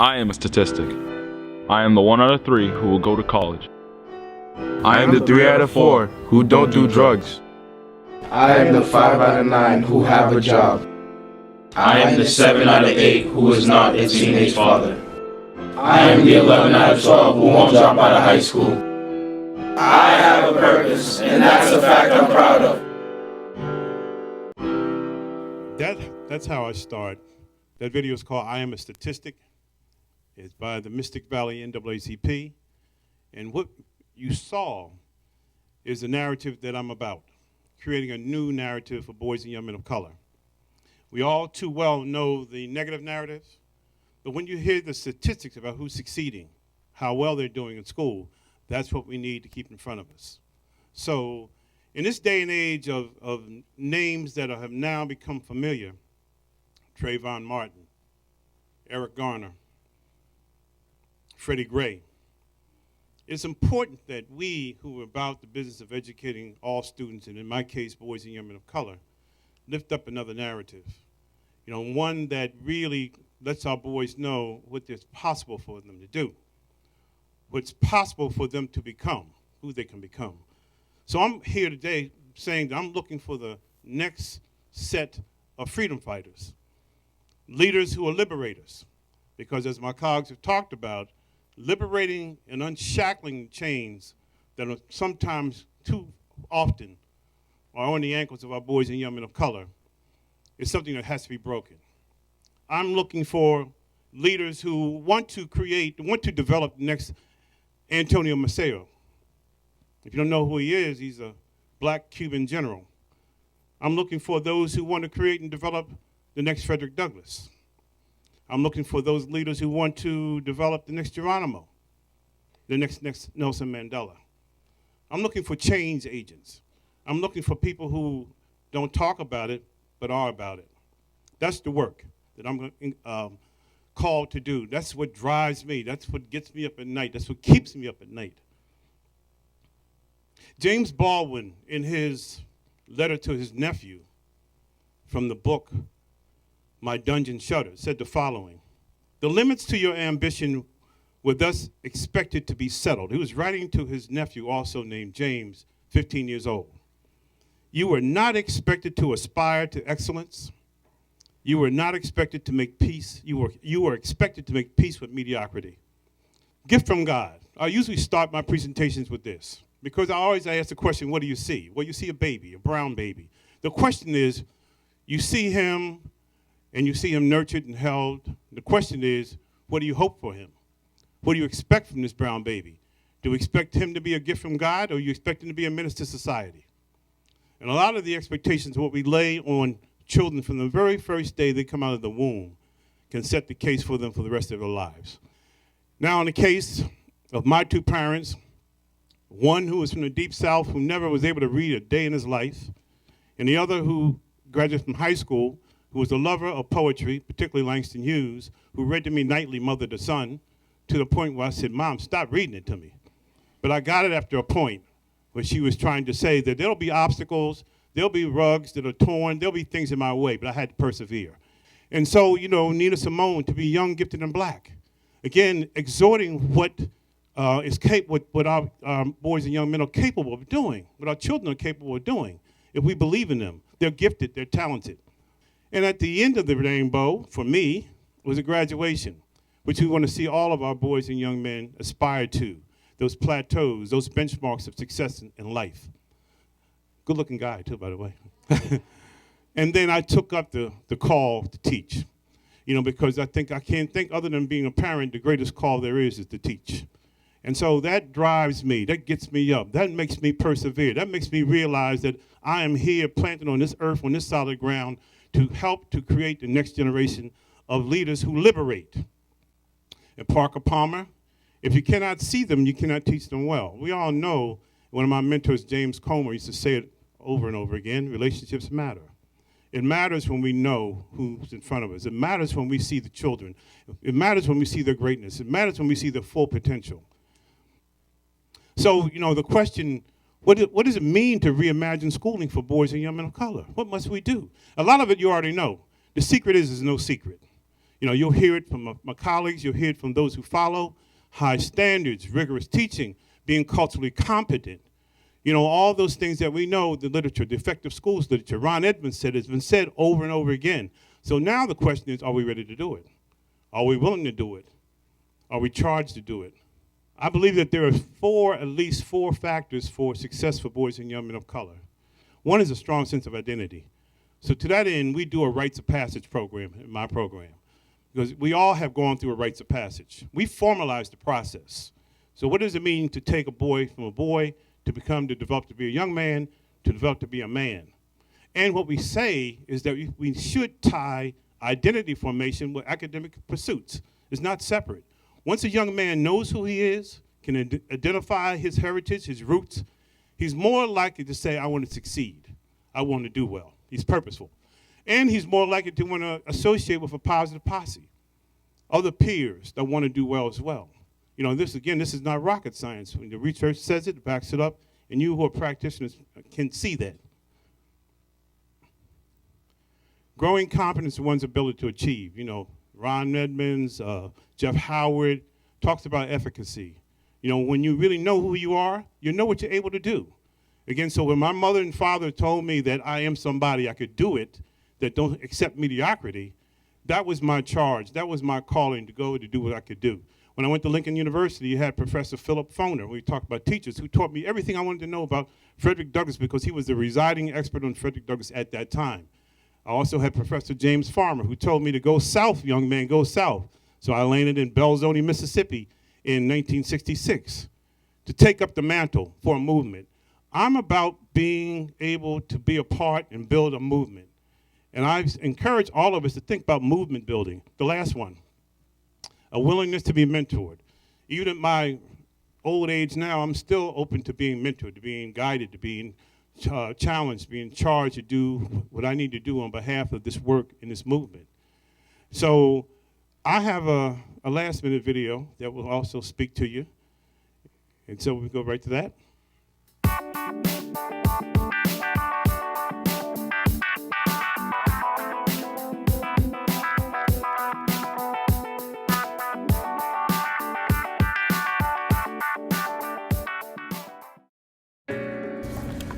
I am a statistic. I am the 1 out of 3 who will go to college. I am the 3 out of 4 who don't do drugs. I am the 5 out of 9 who have a job. I am the 7 out of 8 who is not a teenage father. I am the 11 out of 12 who won't drop out of high school. I have a purpose, and that's a fact I'm proud of. That's how I start. That video is called I Am a Statistic. It's by the Mystic Valley NAACP. And what you saw is the narrative that I'm about, creating a new narrative for boys and young men of color. We all too well know the negative narratives, but when you hear the statistics about who's succeeding, how well they're doing in school, that's what we need to keep in front of us. So in this day and age of names that have now become familiar, Trayvon Martin, Eric Garner, Freddie Gray, it's important that we who are about the business of educating all students, and in my case, boys and young men of color, lift up another narrative. One that really lets our boys know what is possible for them to do, what's possible for them to become, who they can become. So I'm here today saying that I'm looking for the next set of freedom fighters, leaders who are liberators, because as my colleagues have talked about, liberating and unshackling chains that are sometimes too often are on the ankles of our boys and young men of color is something that has to be broken. I'm looking for leaders who want to develop the next Antonio Maceo. If you don't know who he is, he's a black Cuban general. I'm looking for those who want to create and develop the next Frederick Douglass. I'm looking for those leaders who want to develop the next Geronimo, the next Nelson Mandela. I'm looking for change agents. I'm looking for people who don't talk about it, but are about it. That's the work that I'm called to do. That's what drives me. That's what gets me up at night. That's what keeps me up at night. James Baldwin, in his letter to his nephew from the book My Dungeon Shutters, said the following: "The limits to your ambition were thus expected to be settled." He was writing to his nephew, also named James, 15 years old. "You were not expected to aspire to excellence. You were not expected to make peace. You were expected to make peace with mediocrity." Gift from God. I usually start my presentations with this, because I always ask the question, what do you see? Well, you see a baby, a brown baby. The question is, you see him, and you see him nurtured and held. The question is, what do you hope for him? What do you expect from this brown baby? Do you expect him to be a gift from God, or do you expect him to be a menace to society? And a lot of the expectations of what we lay on children from the very first day they come out of the womb can set the case for them for the rest of their lives. Now, in the case of my two parents, one who was from the Deep South who never was able to read a day in his life, and the other who graduated from high school, who was a lover of poetry, particularly Langston Hughes, who read to me nightly Mother to Son, to the point where I said, "Mom, stop reading it to me." But I got it after a point where she was trying to say that there'll be obstacles, there'll be rugs that are torn, there'll be things in my way, but I had to persevere. And so, Nina Simone, to be young, gifted, and black. Again, exhorting what our boys and young men are capable of doing, what our children are capable of doing, if we believe in them. They're gifted, they're talented. And at the end of the rainbow, for me, was a graduation, which we want to see all of our boys and young men aspire to, those plateaus, those benchmarks of success in life. Good-looking guy, too, by the way. And then I took up the call to teach, because I can't think other than being a parent, the greatest call there is to teach. And so that drives me, that gets me up, that makes me persevere, that makes me realize that I am here planted on this earth, on this solid ground, to help to create the next generation of leaders who liberate. And Parker Palmer, if you cannot see them, you cannot teach them well. We all know, one of my mentors, James Comer, used to say it over and over again, relationships matter. It matters when we know who's in front of us. It matters when we see the children. It matters when we see their greatness. It matters when we see their full potential. So, the question, what does it mean to reimagine schooling for boys and young men of color? What must we do? A lot of it you already know. The secret is there's no secret. You know, you'll hear it from my colleagues, you'll hear it from those who follow. High standards, rigorous teaching, being culturally competent. You know, all those things that we know, the literature, the effective schools literature, Ron Edmonds said, it's been said over and over again. So now the question is, are we ready to do it? Are we willing to do it? Are we charged to do it? I believe that there are at least four factors for success for boys and young men of color. One is a strong sense of identity. So to that end, we do a rites of passage program in my program, because we all have gone through a rites of passage. We formalize the process. So what does it mean to take a boy from a boy to develop to be a young man, to develop to be a man? And what we say is that we should tie identity formation with academic pursuits. It's not separate. Once a young man knows who he is, can identify his heritage, his roots, he's more likely to say, I want to succeed. I want to do well. He's purposeful. And he's more likely to want to associate with a positive posse, other peers that want to do well as well. You know, this is not rocket science. When the research says it backs it up, and you who are practitioners can see that. Growing confidence in one's ability to achieve. You know, Ron Edmonds, Jeff Howard talks about efficacy. You know, when you really know who you are, you know what you're able to do. Again, so when my mother and father told me that I am somebody, I could do it, that don't accept mediocrity, that was my charge. That was my calling to go to do what I could do. When I went to Lincoln University, you had Professor Philip Foner. We talked about teachers who taught me everything I wanted to know about Frederick Douglass, because he was the residing expert on Frederick Douglass at that time. I also had Professor James Farmer, who told me to go south, young man, go south. So I landed in Belzoni, Mississippi in 1966 to take up the mantle for a movement. I'm about being able to be a part and build a movement. And I encourage all of us to think about movement building. The last one, a willingness to be mentored. Even at my old age now, I'm still open to being mentored, to being guided, to being challenged, being charged to do what I need to do on behalf of this work in this movement. So I have a last-minute video that will also speak to you. And so we go right to that.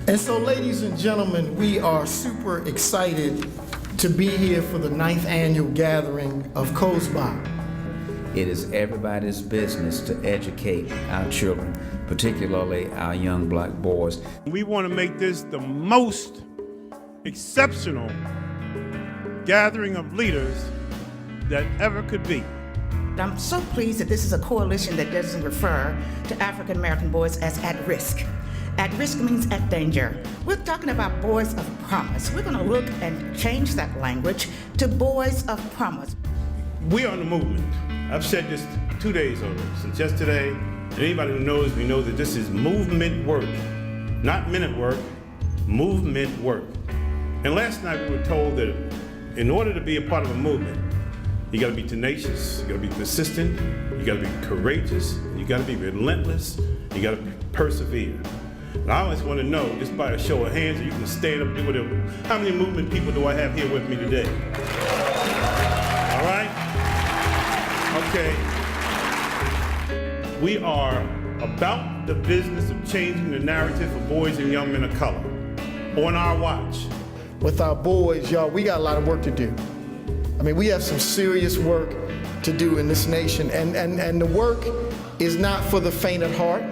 And so, ladies and gentlemen, we are super excited to be here for the 9th annual gathering of COSBA. It is everybody's business to educate our children, particularly our young black boys. We want to make this the most exceptional gathering of leaders that ever could be. I'm so pleased that this is a coalition that doesn't refer to African American boys as at risk. At risk means at danger. We're talking about boys of promise. We're going to look and change that language to boys of promise. We are in the movement. I've said this 2 days already, since yesterday. And anybody who knows me knows that this is movement work, not minute work, movement work. And last night we were told that in order to be a part of a movement, you got to be tenacious, you got to be persistent, you got to be courageous, you got to be relentless, you got to persevere. And I always want to know, just by a show of hands, you can stand up and do whatever. How many movement people do I have here with me today? All right? Okay. We are about the business of changing the narrative for boys and young men of color on our watch. With our boys, y'all, we got a lot of work to do. I mean, we have some serious work to do in this nation, and the work is not for the faint at heart.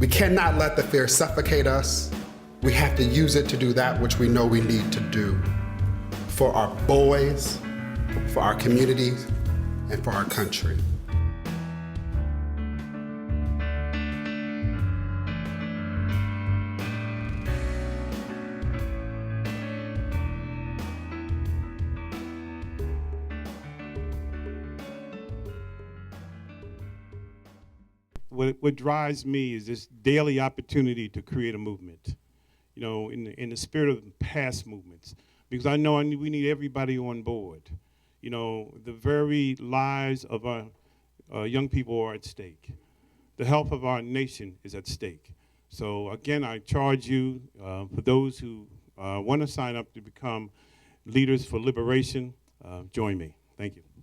We cannot let the fear suffocate us. We have to use it to do that which we know we need to do for our boys, for our communities, and for our country. What drives me is this daily opportunity to create a movement, you know, in the spirit of past movements, because I know we need everybody on board. You know, the very lives of our young people are at stake. The health of our nation is at stake. So again, I charge you, for those who want to sign up to become leaders for liberation, join me. Thank you.